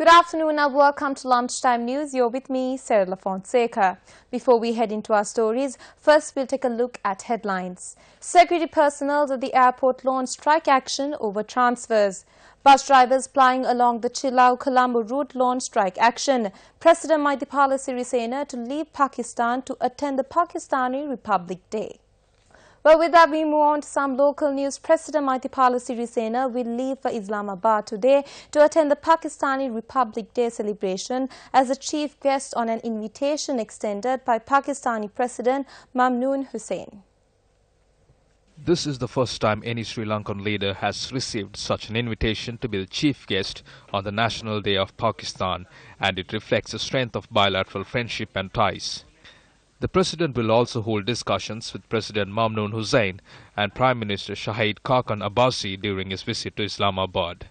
Good afternoon and welcome to Lunchtime News. You're with me, Kamini Fonseca. Before we head into our stories, first we'll take a look at headlines. Security personnel at the airport launched strike action over transfers. Bus drivers plying along the Chilau-Colombo route launched strike action. President Maithripala Sirisena to leave Pakistan to attend the Pakistani Republic Day. Well, with that, we move on to some local news. President Maithripala Sirisena will leave for Islamabad today to attend the Pakistani Republic Day celebration as a chief guest on an invitation extended by Pakistani President Mamnoon Hussain. This is the first time any Sri Lankan leader has received such an invitation to be the chief guest on the National Day of Pakistan, and it reflects the strength of bilateral friendship and ties. The President will also hold discussions with President Mamnoon Hussain and Prime Minister Shahid Khaqan Abbasi during his visit to Islamabad.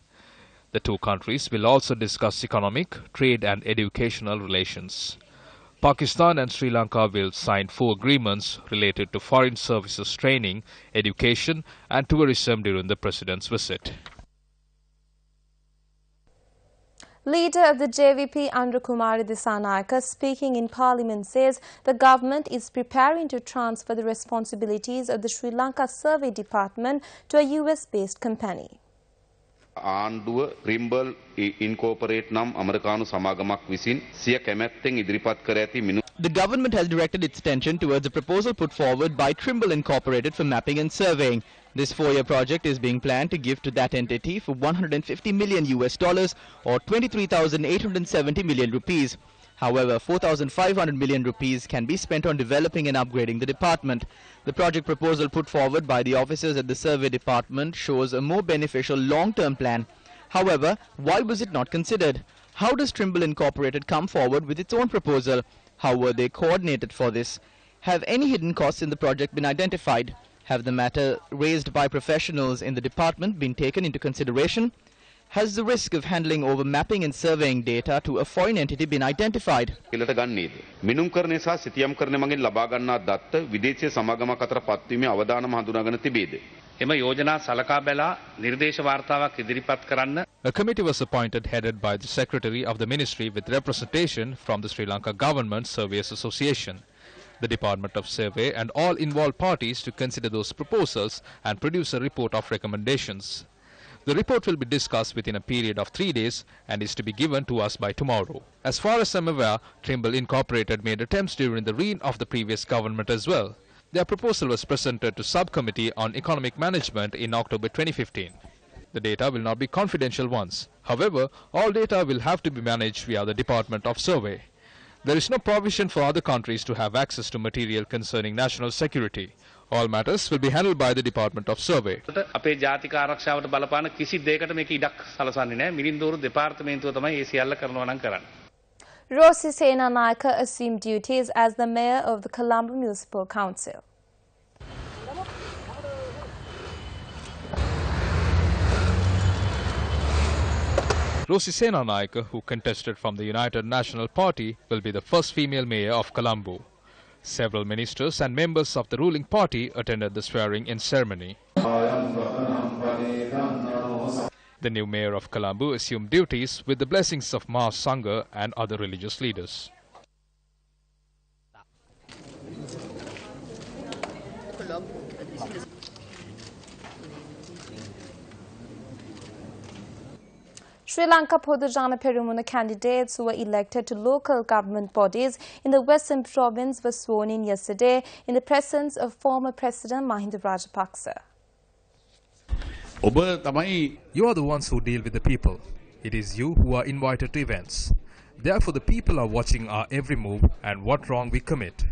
The two countries will also discuss economic, trade and educational relations. Pakistan and Sri Lanka will sign 4 agreements related to foreign services training, education and tourism during the President's visit. Leader of the JVP Andra Kumari Dissanayake speaking in Parliament says the government is preparing to transfer the responsibilities of the Sri Lanka Survey Department to a US-based company. ආණ්ඩුව රිම්බල් incorporate නම් ඇමරිකානු සමාගමක් විසින් සිය කැමැත්තෙන් ඉදිරිපත් කර ඇති The government has directed its attention towards a proposal put forward by Trimble Incorporated for mapping and surveying. This 4-year project is being planned to give to that entity for $150 million or 23,870 million rupees. However, 4,500 million rupees can be spent on developing and upgrading the department. The project proposal put forward by the officers at the survey department shows a more beneficial long-term plan. However, why was it not considered? How does Trimble Incorporated come forward with its own proposal? How were they coordinated for this? Have any hidden costs in the project been identified? Have the matter raised by professionals in the department been taken into consideration? Has the risk of handing over mapping and surveying data to a foreign entity been identified? මිනුම් කරණය සහ සිතියම් කරණය මගින් ලබා ගන්නා දත්ත විදේශීය සමාගමක් අතර පත්වීමේ අවදානම හඳුනාගෙන තිබේද? එම යෝජනා සලකා බැලා නිර්දේශ වාර්තාවක් ඉදිරිපත් කරන්න. A committee was appointed headed by the Secretary of the Ministry with representation from the Sri Lanka Government Surveyors Association, the Department of Survey and all involved parties to consider those proposals and produce a report of recommendations. The report will be discussed within a period of 3 days and is to be given to us by tomorrow. As far as I'm aware, Trimble Incorporated made attempts during the reign of the previous government as well. Their proposal was presented to Subcommittee on Economic Management in October 2015. The data will not be confidential ones. However, all data will have to be managed via the Department of Survey. There is no provision for other countries to have access to material concerning national security. All matters will be handled by the Department of Survey. අපේ ජාතික ආරක්ෂාවට බලපාන කිසි දෙයකට මේක ඉඩක් සලසන්නේ නැහැ. මිලින්දෝරු දෙපාර්තමේන්තුව තමයි මේ සියල්ල කරනවා නම් කරන්නේ. Rosi Senanayake assumed duties as the mayor of the Colombo Municipal Council. Rosi Senanayake, who contested from the United National Party, will be the first female mayor of Colombo. Several ministers and members of the ruling party attended the swearing-in ceremony. The new mayor of Colombo assumed duties with the blessings of Maha Sangha and other religious leaders. Sri Lanka Podujana Perumuna candidates who were elected to local government bodies in the Western province were sworn in yesterday in the presence of former President Mahinda Rajapaksa. You are the ones who deal with the people. It is you who are invited to events. Therefore, the people are watching our every move and what wrong we commit.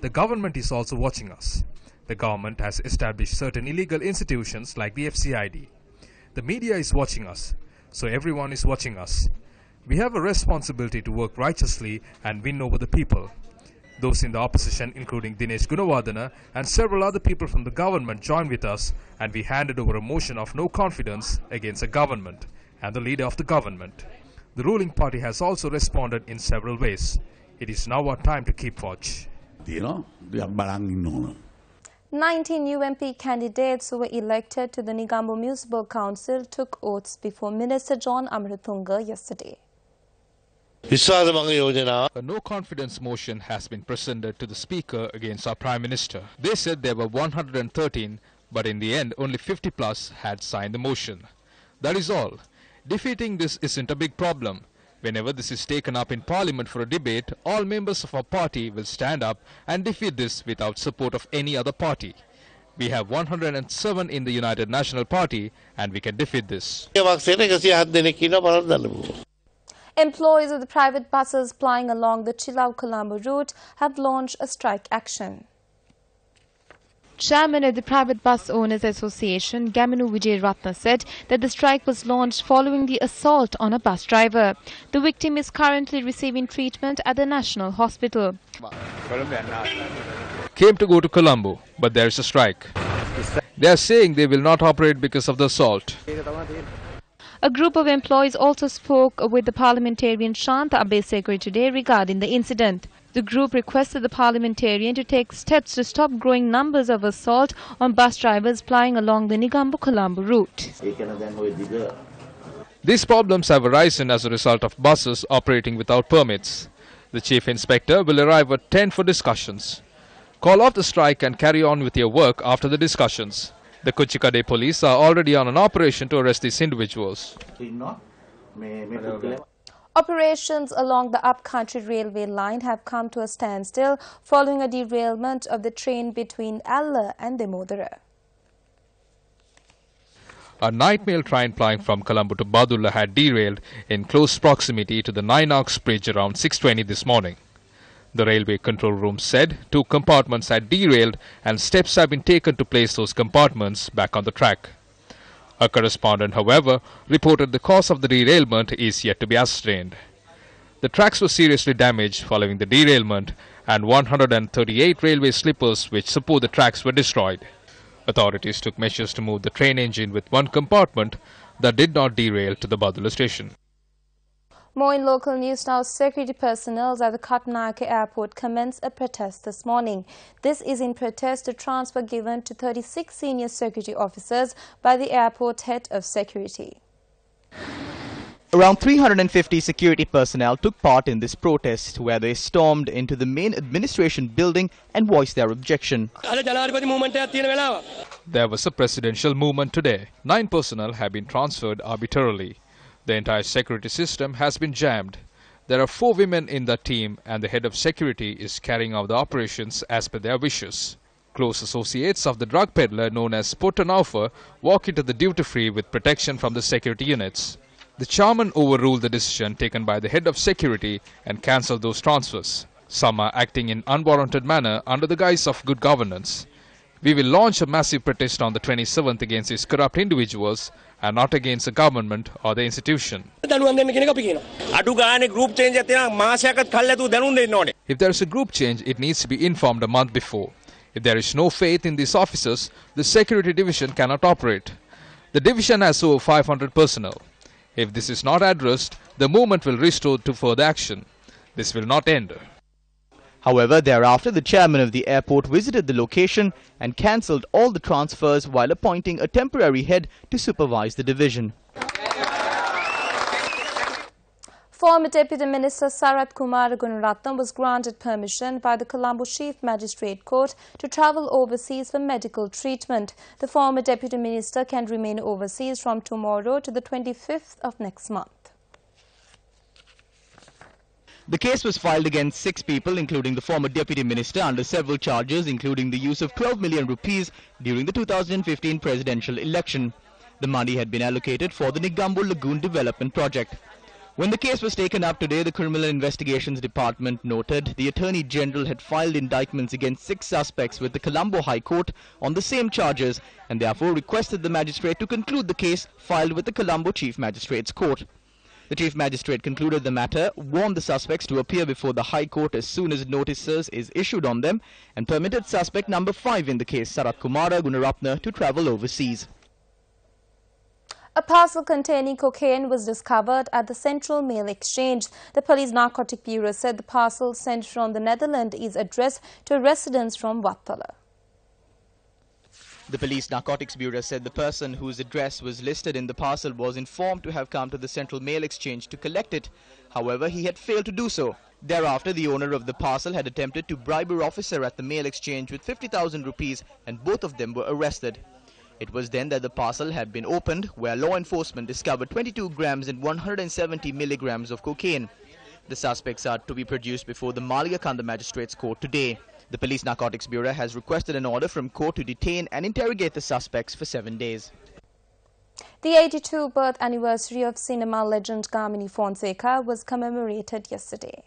The government is also watching us. The government has established certain illegal institutions like the FCID. The media is watching us. So everyone is watching us. We have a responsibility to work righteously and win over the people. Those in the opposition, including Dinesh Gunawardena and several other people from the government, joined with us, and we handed over a motion of no confidence against the government and the leader of the government. The ruling party has also responded in several ways. It is now our time to keep watch. 19 UMP candidates who were elected to the Negombo Municipal Council took oaths before Minister John Amarathunga yesterday. A no-confidence motion has been presented to the Speaker against our Prime Minister. They said there were 113, but in the end only 50 plus had signed the motion. That is all. Defeating this isn't a big problem. Whenever this is taken up in Parliament for a debate, all members of our party will stand up and defeat this without support of any other party. We have 107 in the United National Party and we can defeat this. Employees of the private buses plying along the Chilau-Colombo route have launched a strike action. Chairman of the Private Bus Owners Association, Kamini Fonseca, said that the strike was launched following the assault on a bus driver. The victim is currently receiving treatment at the National Hospital. Came to go to Colombo, but there is a strike. They are saying they will not operate because of the assault. A group of employees also spoke with the parliamentarian Shanta Abesegui today regarding the incident. The group requested the parliamentarian to take steps to stop growing numbers of assault on bus drivers plying along the Negombo-Colombo route. These problems have arisen as a result of buses operating without permits. The Chief Inspector will arrive at 10 for discussions. Call off the strike and carry on with your work after the discussions. The Kuchikade police are already on an operation to arrest these individuals. Operations along the upcountry railway line have come to a standstill following a derailment of the train between Alla and Demodara. A night mail train plying from Colombo to Badulla had derailed in close proximity to the Nine Oaks Bridge around 6:20 this morning. The railway control room said 2 compartments had derailed and steps have been taken to place those compartments back on the track. A correspondent, however, reported the cause of the derailment is yet to be ascertained. The tracks were seriously damaged following the derailment and 138 railway slippers which support the tracks were destroyed. Authorities took measures to move the train engine with 1 compartment that did not derail to the Badulla station. More in local news now. Security personnel at the Katnaka airport commenced a protest this morning. This is in protest to transfer given to 36 senior security officers by the airport head of security. Around 350 security personnel took part in this protest, where they stormed into the main administration building and voiced their objection. There was a presidential movement today. 9 personnel have been transferred arbitrarily. The entire security system has been jammed. There are 4 women in the team and the head of security is carrying out the operations as per their wishes. Close associates of the drug peddler known as Pottanaufer walk into the duty-free with protection from the security units. The chairman overruled the decision taken by the head of security and cancelled those transfers. Some are acting in unwarranted manner under the guise of good governance. We will launch a massive protest on the 27th against these corrupt individuals and not against the government or the institution. If there is a group change, it needs to be informed a month before. If there is no faith in these officers, the security division cannot operate. The division has over 500 personnel. If this is not addressed, the movement will restore to further action. This will not end. However, thereafter, the chairman of the airport visited the location and cancelled all the transfers while appointing a temporary head to supervise the division. Former Deputy Minister Sarath Kumar Gunaratnam was granted permission by the Colombo Chief Magistrate Court to travel overseas for medical treatment. The former Deputy Minister can remain overseas from tomorrow to the 25th of next month. The case was filed against 6 people, including the former Deputy Minister, under several charges, including the use of 12 million rupees during the 2015 presidential election. The money had been allocated for the Negombo Lagoon Development Project. When the case was taken up today, the Criminal Investigations Department noted the Attorney General had filed indictments against 6 suspects with the Colombo High Court on the same charges and therefore requested the magistrate to conclude the case filed with the Colombo Chief Magistrates Court. The Chief Magistrate concluded the matter, warned the suspects to appear before the High Court as soon as notices is issued on them, and permitted suspect number 5 in the case, Sarath Kumar Gunaratnam, to travel overseas. A parcel containing cocaine was discovered at the Central Mail Exchange. The Police Narcotic Bureau said the parcel sent from the Netherlands is addressed to residents from Wattala. The Police Narcotics Bureau said the person whose address was listed in the parcel was informed to have come to the Central Mail Exchange to collect it. However, he had failed to do so. Thereafter, the owner of the parcel had attempted to bribe an officer at the Mail Exchange with 50,000 rupees and both of them were arrested. It was then that the parcel had been opened, where law enforcement discovered 22 grams and 170 milligrams of cocaine. The suspects are to be produced before the Maligakanda Magistrates Court today. The Police Narcotics Bureau has requested an order from court to detain and interrogate the suspects for 7 days. The 82nd birth anniversary of cinema legend Kamini Fonseca was commemorated yesterday.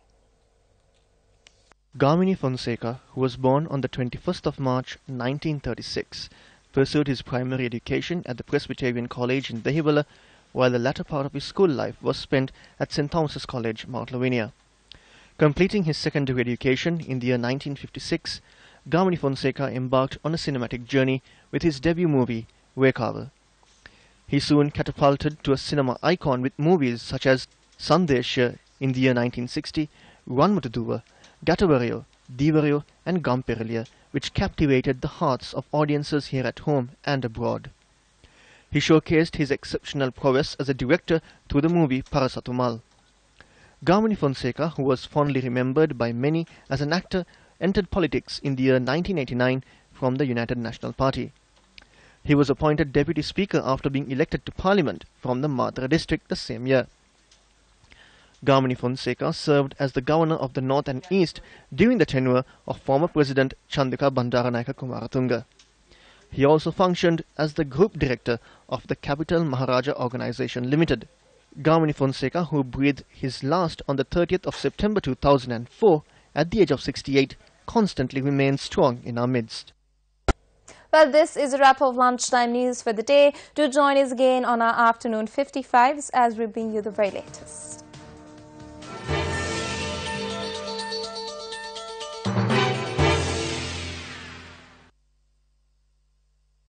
Kamini Fonseca, who was born on the 21st of March 1936, pursued his primary education at the Presbyterian College in Dehibala, while the latter part of his school life was spent at St. Thomas's College, Mount Lavinia. Completing his secondary education in the year 1956, Kamini Fonseca embarked on a cinematic journey with his debut movie, Wekawa. He soon catapulted to a cinema icon with movies such as Sandesha in the year 1960, Ranmatuduva, Gatavario, Divario and Gampirilia, which captivated the hearts of audiences here at home and abroad. He showcased his exceptional prowess as a director through the movie Parasatumal. Kamini Fonseca, who was fondly remembered by many as an actor, entered politics in the year 1989 from the United National Party. He was appointed Deputy Speaker after being elected to Parliament from the Madra district the same year. Kamini Fonseca served as the Governor of the North and East during the tenure of former President Chandrika Bandaranaike Kumaratunga. He also functioned as the Group Director of the Capital Maharaja Organisation Limited. Kamini Fonseca, who breathed his last on the 30th of September 2004 at the age of 68, constantly remains strong in our midst. Well, this is a wrap of lunchtime news for the day. Do join us again on our afternoon 55s as we bring you the very latest.